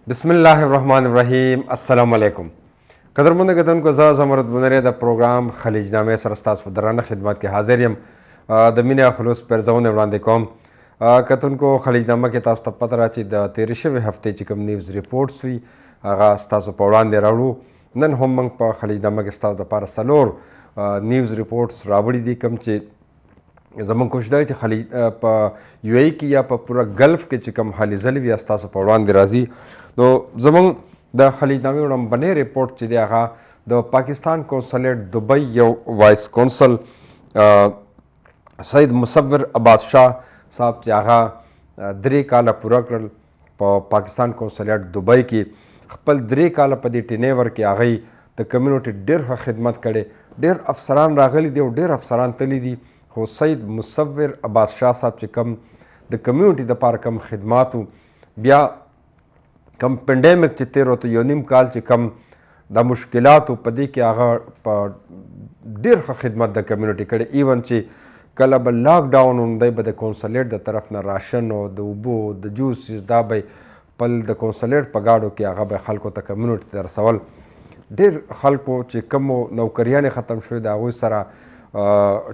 बिस्मिल्लाहिर्रहमानिर्रहीम अस्सलाम वालेकुम कदरमंद कतन को ज़मरत बुनरे द प्रोग्राम खलीजनामे सरस्तास दराना खिदमत के हाजिर यम द मिने खलूस परजौन वरांदे कौम कतन को खलीजनामा के तास पता राची द तेरशवे हफ्ते चिकम न्यूज़ रिपोर्ट्स हुई आगा स्तास पौड़ान दे राड़ू नन हम मंग पा खलीजनामा के स्तास द पार सलोर न्यूज़ रिपोर्ट्स रावड़ी दी कम चे ज़मन कोशिश दा कि खलीज यूएई की या पूरा गल्फ के चिकम हाली जलवी अस्तास पौड़ान दे राजी तो ज़मन द खलीजनामे उड़म बने रिपोर्ट चिदे आगा द पाकिस्तान कौंसलेट दुबई यो वाइस कौंसल सईद मुसव्विर अब्बास शाह साहब चागा दरे काला पूरा करल पाकिस्तान कौंसलेट दुबई की खपल दरे काला पदी टिनेवर के आगई द कम्युनिटी डेर खिदमत करे डेर अफसरान रागली दी डेर अफसरान तली दी हो सईद मुसव्विर अब्बास शाह साहब चे कम द कम्युनिटी द पार कम खिदमातू बिया कम पेंडेमिक चे तेरो तो योनिम काल चे कम द मुश्किलात पदी के आगा डेर खिदमत द कम्युनिटी करे इवन चे कल अब लॉकडाउन उन्दे बद कौंसलेट द तरफ न राशन हो द उबो द जूस दा बे पल द कौंसलेट पगाड़ो के आगा बे खलको त कम्युनिटी तर सवाल डेर खलको चे कमो नौकरियाँ ख़त्म शुए द आगो सरा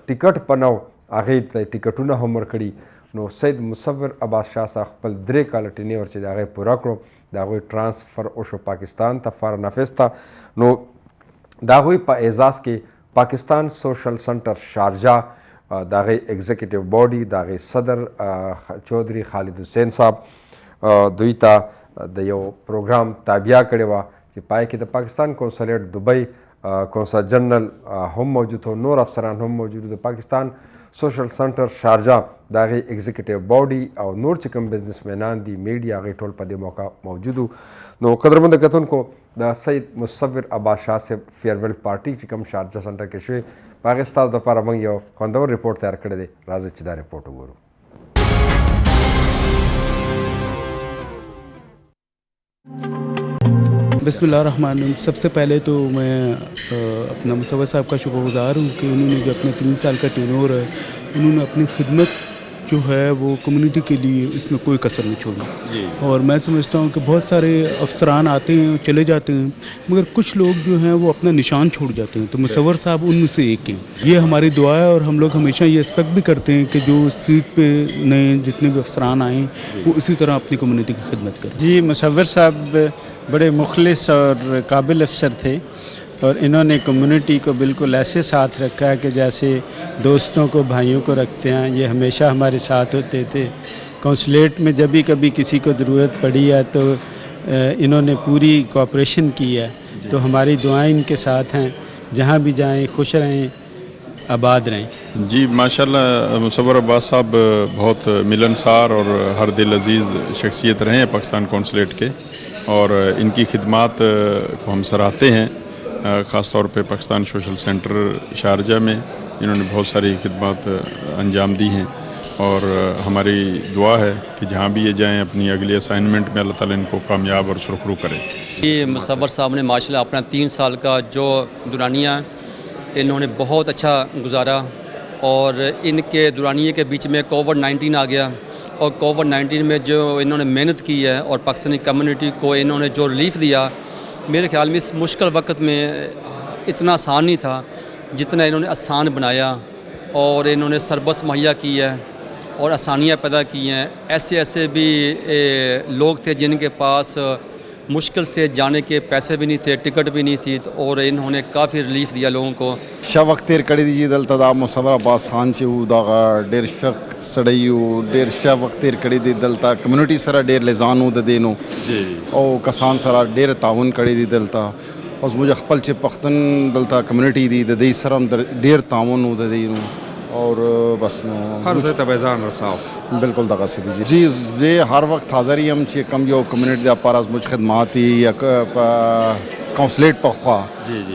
टिकट पनाओ आगे टिकटूना हमर कड़ी नो सईद मुसव्विर अब्बास शाह साहब खपल दरे काल टिनेवर चे आगे पूरा करो दागोई ट्रांसफ़र ओशो पाकिस्तान था फार नफिस था नो दागोई पा एजाज़ के पाकिस्तान सोशल सेंटर शारजा दागे एग्जीक्यूटिव बॉडी दागे सदर चौधरी खालिद हुसैन साहब दुईता दयो प्रोग्राम ताबिया करे वा कि पाए कि Pakistan consulate Dubai consul general हम मौजूद हो नूर अफसरान हम मौजूद पाकिस्तान सोशल सेंटर शारजा दागे एग्जीक्यूटिव बॉडी और नूर चिकम बिजनेसमैनान दी मीडिया आगे टोल पदे मौका मौजूद नो कदरमंद कतन को द सईद मुसव्विर अब्बास शाह से फेयरवेल पार्टी चिकम शारजा सेंटर के शुए पाकिस्तान द पार मंग यो कंदवर रिपोर्ट तैयार कर दे राज चिदा रिपोर्ट गुरु बिस्मिल्लाहिर्रहमानिर्रहीम। सबसे पहले तो मैं अपना मुसव्विर साहब का शुक्रगुज़ार हूँ कि उन्होंने जो अपना 3 साल का टेन्योर है उन्होंने अपनी खिदमत जो है वो कम्युनिटी के लिए इसमें कोई कसर नहीं छोड़ी। और मैं समझता हूँ कि बहुत सारे अफसरान आते हैं चले जाते हैं मगर कुछ लोग जो हैं वो अपना निशान छोड़ जाते हैं, तो मुसव्विर साहब उनमें से एक हैं। ये हमारी दुआ है और हम लोग हमेशा ये एक्सपेक्ट भी करते हैं कि जो सीट पे नए जितने भी अफसरान आएँ वो इसी तरह अपनी कम्युनिटी की खिदमत करें। जी, मुसव्विर साहब बड़े मुखलिस और काबिल अफसर थे और इन्होंने कम्युनिटी को बिल्कुल ऐसे साथ रखा है कि जैसे दोस्तों को भाइयों को रखते हैं। ये हमेशा हमारे साथ होते थे। कौंसलेट में जब भी कभी किसी को ज़रूरत पड़ी है तो इन्होंने पूरी कोऑपरेशन की है। तो हमारी दुआएं इनके साथ हैं, जहाँ भी जाएं खुश रहें, आबाद रहें। जी माशाल्लाह, मुसव्विर अब्बास साहब बहुत मिलनसार और हर दिल अजीज़ शख्सियत रहे हैं पाकिस्तान कौंसलेट के और इनकी खिदमात को हम सराहते हैं। ख़ास तौर पे पाकिस्तान सोशल सेंटर शारजा में इन्होंने बहुत सारी खिदमात अंजाम दी हैं और हमारी दुआ है कि जहाँ भी ये जाएं अपनी अगली असाइनमेंट में अल्लाह ताला इनको कामयाब और सुरखरू करे। ये मुसव्विर साहब ने माशाल्लाह अपना 3 साल का जो दुरानिया इन्होंने बहुत अच्छा गुजारा और इनके दुरानिये के बीच में कोविड-19 आ गया और कोविड-19 में जो इन्होंने मेहनत की है और पाकिस्तानी कम्युनिटी को इन्होंने जो रिलीफ दिया, मेरे ख्याल में इस मुश्किल वक्त में इतना आसान नहीं था जितना इन्होंने आसान बनाया और इन्होंने सरबस मुहैया की है और आसानियाँ पैदा की हैं। ऐसे भी लोग थे जिनके पास मुश्किल से जाने के पैसे भी नहीं थे, टिकट भी नहीं थी, तो और इन्होंने काफ़ी रिलीफ दिया लोगों को। शवक तेर कड़ी दीजिए दलता दा मुसव्विर अब्बास खान चेऊ दागा डेर शक सड़यू डेर शवक तेर कड़ी दी दलता कम्युनिटी सरा डेर लेजानू द देनो और कसान सरा डेर ताउन कड़ी दी दलता और मुझे खपल चे पख्तन दलता कम्युनिटी दी द दे सरम डेर ताउन द देनो और बस हर से तबेजान रसाव बिल्कुल दगा से दीजिए जी ये हर वक्त हाज़र ही हम चे कम जो कम्युनिटी दा पारास मुझ खिदमात ही या कौंसलेट पख्वा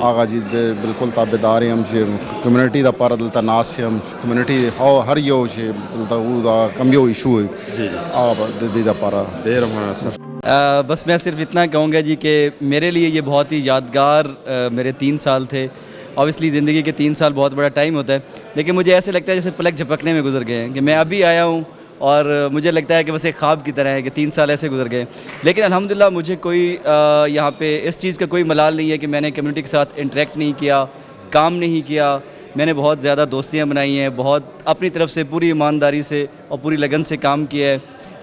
आगा जी बिल्कुल ताबेदार हम चे कम्युनिटी दा पारा दलता नास हम कम्युनिटी हर यो चे दलता वो दा कम यो इशू है आगा दा पारा देर हमारा सर। बस मैं सिर्फ इतना कहूँगा जी कि मेरे लिए ये बहुत ही यादगार मेरे 3 साल थे। ऑब्वियसली ज़िंदगी के 3 साल बहुत बड़ा टाइम होता है, लेकिन मुझे ऐसे लगता है जैसे पलक झपकने में गुजर गए हैं कि मैं अभी आया हूँ اور مجھے لگتا ہے کہ بس ایک خواب کی طرح ہے کہ 3 سال ایسے گزر گئے. لیکن الحمدللہ مجھے کوئی یہاں پہ اس چیز کا کوئی ملال نہیں ہے کہ میں نے کمیونٹی کے ساتھ انٹریکٹ نہیں کیا, کام نہیں کیا. میں نے بہت زیادہ دوستیاں بنائی ہیں, بہت اپنی طرف سے پوری ایمانداری سے اور پوری لگن سے کام کیا ہے,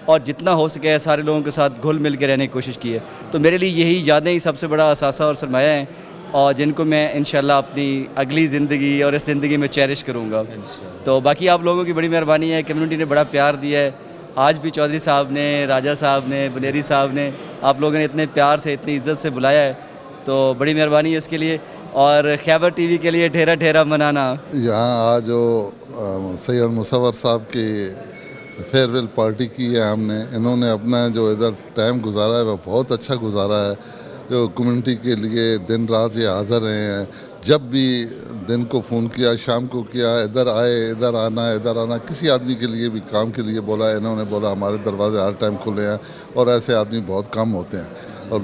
اور جتنا ہو سکے سارے لوگوں کے ساتھ گھل مل کے رہنے کی کوشش کی ہے. تو میرے لیے یہی یادیں ہی سب سے بڑا اثاثہ اور سرمایہ ہیں, اور جن کو میں انشاءاللہ اپنی اگلی زندگی اور اس زندگی میں چیرش کروں گا. تو باقی آپ لوگوں کی بڑی مہربانی ہے, کمیونٹی نے بڑا پیار دیا ہے. آج بھی چودھری صاحب نے, راجہ صاحب نے, بلیری صاحب نے, آپ لوگوں نے اتنے پیار سے اتنی عزت سے بلایا ہے, تو بڑی مہربانی ہے اس کے لیے. اور خیبر ٹی وی کے لیے ٹھیرا ٹھیرا منانا. یہاں آج جو سید مصور صاحب کی فیئر ویل پارٹی کی ہے ہم نے, انہوں نے اپنا جو ادھر ٹائم گزارا ہے وہ بہت اچھا گزارا ہے. جو کمیونٹی کے لیے دن رات یہ حاضر رہے ہیں, جب بھی دن کو فون کیا, شام کو کیا, ادھر آئے, ادھر آنا, کسی آدمی کے لیے بھی کام کے لیے بولا, انہوں نے بولا ہمارے دروازے ہر ٹائم کھلے ہیں, اور ایسے آدمی بہت کم ہوتے ہیں. اور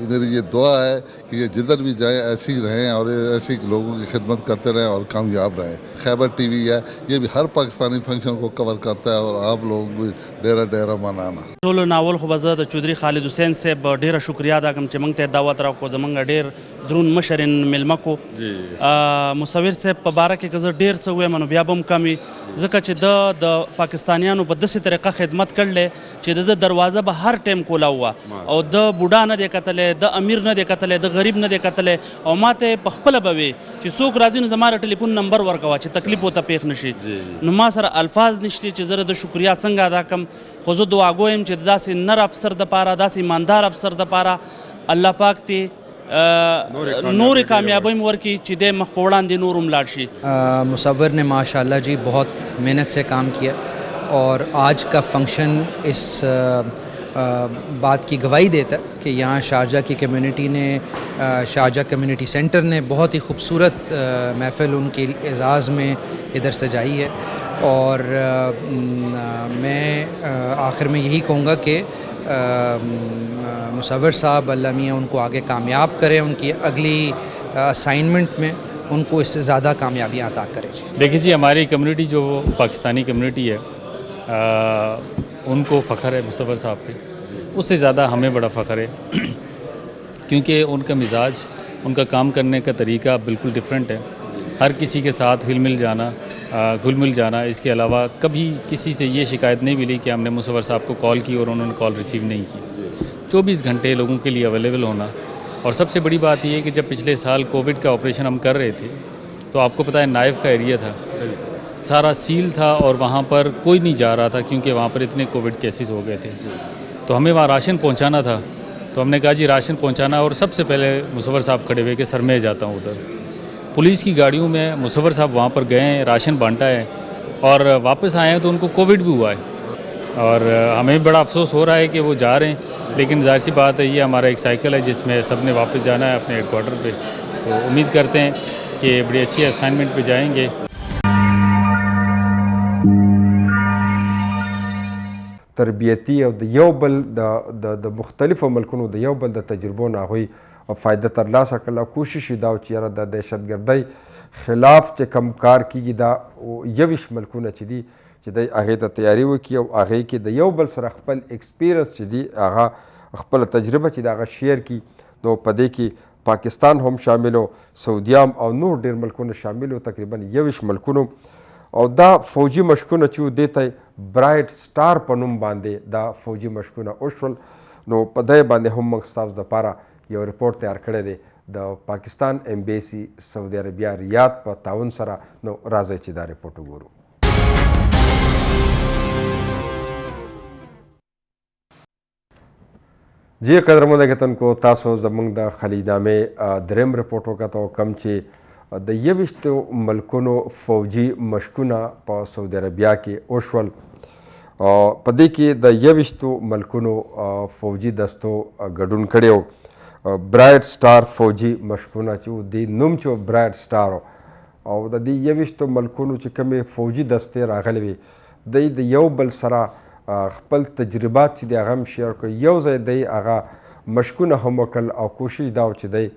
میری یہ دعا ہے کہ یہ جدھر بھی جائیں ایسے ہی رہیں اور ایسے لوگوں کی خدمت کرتے رہیں اور کامیاب رہیں. خیبر ٹی وی ہے, یہ بھی ہر پاکستانی فنکشن کو کور کرتا ہے, اور آپ لوگ بھی ډیره مننه. ټولو ناول خو به زه د چودھری خالد حسین صاحب ډیره شکریا ادا کوم چې موږ ته دعوت راکړو, زمونږ ډیر درون مشر میلمه کو. مصور صاحب په باره کې که زه ډیر څه ووایم نو بیا به هم کم وي, ځکه چې د پاکستانیانو په داسې طریقه خدمت کړلی چې د دروازه به هر ټایم کولا وه, او د بوډا نه دی کتلی, د امیر نه دی کتلی, د غریب نه دی کتلی, او ما ته په خپله به وي چې څوک راځي نو زما د ټلیفون نمبر ورکوه چې تکلیف ورته پېښ نه شي. نو ما سره الفاظ نشته چې زه د شکریا څنګه ادا کړم, خو زه دعاګو یم چې داسې نر افسر دپاره, داسې ایماندار افسر دپاره الله پاک تی نور کامیابی ورکی چې د مخ په وړاندې نور هم لاړ شي. مصور نے ماشاءاللہ جی بہت محنت سے کام کیا, اور آج کا فنکشن اس بات کی گواہی دیتا ہے کہ یہاں شارجہ کی کمیونٹی نے, شارجہ کمیونٹی سینٹر نے بہت ہی خوبصورت محفل ان کے اعزاز میں ادھر سجائی ہے. اور میں آخر میں یہی کہوں گا کہ مصور صاحب اللہ میاں ان کو آگے کامیاب کرے, ان کی اگلی اسائنمنٹ میں ان کو اس سے زیادہ کامیابیاں عطا کرے. دیکھیے جی, ہماری کمیونٹی جو پاکستانی کمیونٹی ہے ان کو فخر ہے مصور صاحب پہ, اس سے زیادہ ہمیں بڑا فخر ہے, کیونکہ ان کا مزاج, ان کا کام کرنے کا طریقہ بالکل ڈیفرنٹ ہے. ہر کسی کے ساتھ گھل مل جانا. اس کے علاوہ کبھی کسی سے یہ شکایت نہیں ملی کہ ہم نے مصور صاحب کو کال کی اور انہوں نے کال ریسیو نہیں کی. 24 گھنٹے لوگوں کے لیے اویلیبل ہونا. اور سب سے بڑی بات یہ ہے کہ جب پچھلے سال کووڈ کا آپریشن ہم کر رہے تھے تو آپ کو پتہ ہے نائف کا ایریا تھا, سارا سیل تھا, اور وہاں پر کوئی نہیں جا رہا تھا کیونکہ وہاں پر اتنے کووڈ کیسز ہو گئے تھے. تو ہمیں وہاں راشن پہنچانا تھا, تو ہم نے کہا جی راشن پہنچانا, اور سب سے پہلے مصور صاحب کھڑے ہوئے کہ سر میں جاتا ہوں ادھر. پولیس کی گاڑیوں میں مصور صاحب وہاں پر گئے ہیں, راشن بانٹا ہے, اور واپس آئے ہیں تو ان کو کووڈ بھی ہوا ہے. اور ہمیں بڑا افسوس ہو رہا ہے کہ وہ جا رہے ہیں, لیکن ظاہر سی بات ہے یہ ہمارا ایک سائیکل ہے جس میں سب نے واپس جانا ہے اپنے ہیڈ کوارٹر پہ. تو امید کرتے ہیں کہ بڑی اچھی اسائنمنٹ پہ جائیں گے. تربیتی او د یو بل د مختلفو ملکونو د یو بل د تجربو نه هغوی فایده ترلاسه کړله. کوشش یې دا و چې یاره د دهشتګردۍ خلاف چې کم کار کیږي دا 21 ملکونه چې دي چې دی هغې ته تیاري وکړي او هغې کې د یو بل سره خپل ایکسپیرینس چې دي هغه خپله تجربه چې د هغه شیر کړي. نو په دې کې پاکستان هم شامل و, سعودیه او نور ډېر ملکونه شامل و, تقریبا 21 ملکونو. او دا فوجي مشقونه چې و دې ته برایټ سټار په نوم باندې دا فوجي مشقونه وشول. نو په دې باندې هم موږ ستاسو دپاره یو رپورټ تیار کړی دی د پاکستان ایمبیسي سعودي عربیه ریاض په تعاون سره. نو راځئ چې دا رپورټ وګورو. جی قدرمنو کتونکو, تاسو زموږ د خلیجنامې دریم رپورټ وکتو کوم چې د 21 ملکونو فوجي مشقونه په سعودي عربیه کې وشول. په دې کې د 21 ملکونو فوجي دستو ګډون کړی و. برایټ سټار فوجي مشقونه چې و دې نوم چې برایټ سټار او د دې 21 ملکونو چې کومې فوجي دستې راغلې وې دی د یو بل سره خپل تجربات چې دی هغه هم شیر کړي. یو ځای دی هغه مشقونه هم وکړل او کوشش دا و چې دی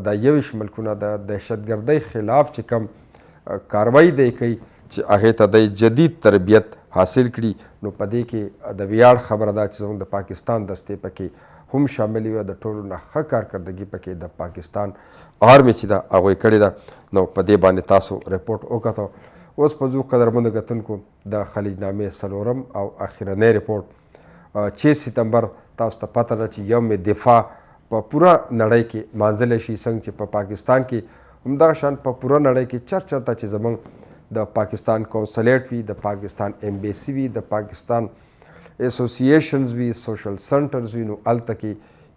دا 21 ملکونه د دهشتګردۍ خلاف چې کوم کاروایی دی کوي چې هغې ته دی جدید تربیت حاصل کړي. نو په دې کې د ویاړ خبره ده چې زموږ د پاکستان دستې پکې هم شاملې وي. د ټولو نه ښه کارکردګي پکې د پاکستان آرمي چې ده هغوی کړې ده. نو په دې باندې تاسو رپورټ وکتو. اوس په ځو قدرمنو کتونکو د خلیج نامې 4م او اخرنی رپورټ 6 ستمبر تاسو ته پته ده چې یوم دفاع په پوره نړۍ کې مانځلی شي. څنګه چې په پاکستان کې همدغه شان په پوره نړۍ کې چرته چې زموږ د پاکستان کونسلیټ وي، د پاکستان ایمبیسي وي، د پاکستان ایسوسییشنز وي، سوشل سنټرز وي، نو هلته کې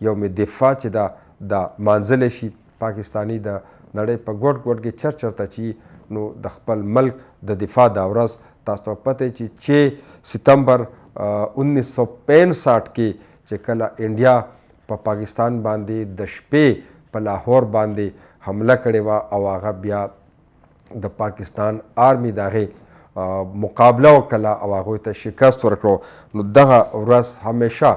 یوم دفاع چې ده دا مانځلی شي. پاکستانی د نړۍ په ګوټ ګوټ کې چرته چې نو د خپل ملک د دفاع دا ورځ تاسو ته پته چې 6 ستمبر 1965 کې چې کله انډیا په پاکستان باندې د شپې په لاهور باندې حمله کړې وه او هغه بیا د پاکستان آرمي د هغې مقابله وکړله او هغوی ته شکست ورکړو. نو دغه ورځ همیشه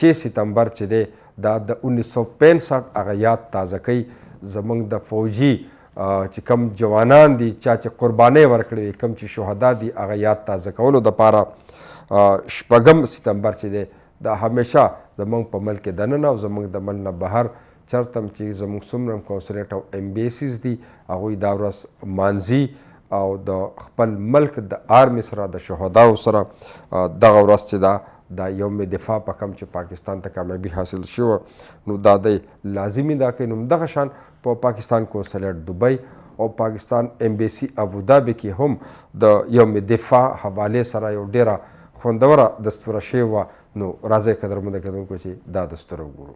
6 ستمبر چې دی دا د 1965 هغه یاد تازه کوي. زموږ د فوجي چې کم جوانان دي چا چې قربانۍ ورکړې وي، کم چې شهدا دي، هغه یاد تازه کولو دپاره 8 ستمبر چې دی دا همیشه زموږ په ملک دننه او زموږ د ملک نه بهر چرته هم چې زموږ څومره کونسلیټ او ایمبیسیز دي هغوی دا ورځ مانځي او د خپل ملک د آرمي سره د شهداو سره دغه ورځ چې ده دا یوم دفاع په کم چې پاکستان ته کامیابي حاصل شوه نو دا دی لازمي دا کوي. نو دغه شان په پاکستان کونسلیټ دوبۍ او پاکستان ایمبیسي ابودابي کې هم د یوم دفاع حوالې سره یو ډیره خوندوره دستوره شوې وه. نو راځئ قدرمنو کتونکو چې دا دستوره وګورو.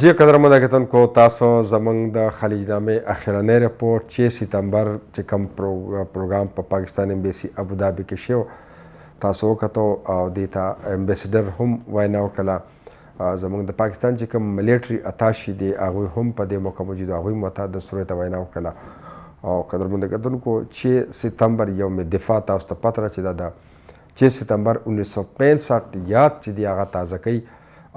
جی قدرمنو کتونکو تاسو زموږ د خلیج نامې اخرنی رپورټ 6 ستمبر چې کوم پروګرام په پاکستان ایمبیسي ابودابي کې شو تاسو وکتو او دې ته امبیسډر هم وینا وکړله. زموږ د پاکستان چې کوم ملیټري اتاشي دی هغوی هم په دې موقع موجود هغوی هم ورته دستورې ته وینا وکړله. او قدرمنو کتونکو 6 ستمبر یوم دفاع تاسو ته پته ده چې دا د 6 ستمبر 1965 یاد چې دی هغه تازه کوي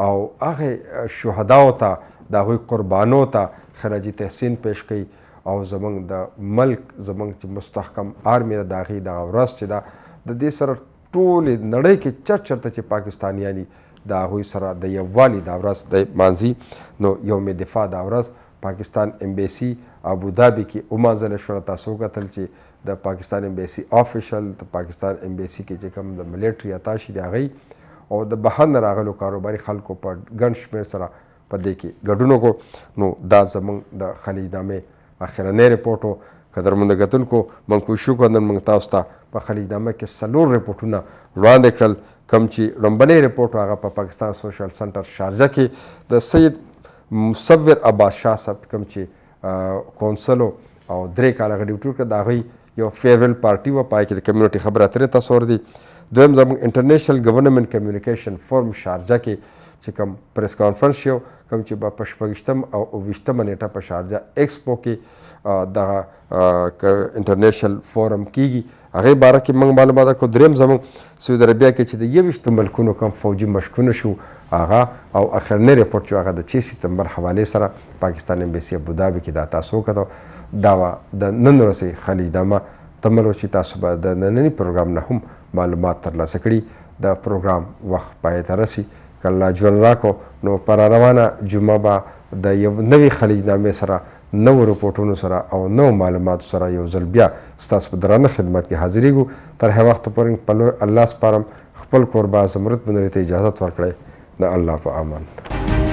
او هغې شهداو ته د هغوی قربانو ته خراج تحسین پیش کوي او زموږ د ملک زموږ چې مستحکم آرمي ده د هغې دغه ورځ چې ده د دې سره ټولې نړۍ کې چرته چې پاکستانیان دي د هغوی سره د یووالي دا ورځ د مانځي. نو یوم دفاع دا ورځ پاکستان ایمبیسي ابودابي کې ومانځله شوه. تاسو وکتل چې د پاکستان ایمبیسي آفیشل د پاکستان ایمبیسي کې چې کوم د ملیټري اتاشي دی هغوی او د بهر نه راغلو کاروباري خلکو په ګڼ شمېر سره په دې کې ګډون وکړو. نو دا زموږ د خلیج نامې اخرنی رپورټ و. قدرمنو کتونکو موږ کوشش وکړو نن موږ تاسو ته په خلیج نامه کې 4 رپورټونه وړاندې کړل. کوم چې لومبنی رپورټ هغه په پاکستان سوشل سنټر شارجه کې د سید مصور عباس شاه صاحب کوم چې کونسل او 3 کاله هغه ډیوټي وکړه د هغوی یو فیرویل پارټي وه پای کې د کمیونټي خبرې اترې تصور دي. دویم زموږ انټرنیشنل گورنمنٹ کمیونیکیشن فورم شارجه کې چې کوم پریس کانفرنس شو کوم چې به په 26 او 29 نیټه په شارجه ایکسپو کې دغه انټرنیشنل فورم کیږي هغې باره کې موږ معلومات کړو. دریم زموږ سعودي عربیه کې چې د 21 ملکونو کوم فوجي مشقونه شو هغه او اخرنی رپورټ چې هغه د 6 ستمبر حوالې سره پاکستان ایمبیسي ابودابي کې دا تاسو وکتو. دا د نن ورځې خلیج نامه تملو چې تاسو به د ننني پروګرام نه هم معلومات ترلاسه کړي. د پروګرام وخت پای ته رسي که الله ژوند راکړو نو پر روانه جمعه به د یو نوي خلیج نامې سره نوو رپورټونو سره او نوو معلوماتو سره یو ځل بیا ستاسو په درانه خدمت کې حاضرېږو. تر هغه وخته پورې په لوی الله سپارم. خپل کوربه زمرد بنوري ته اجازت ورکړئ. د الله په امان.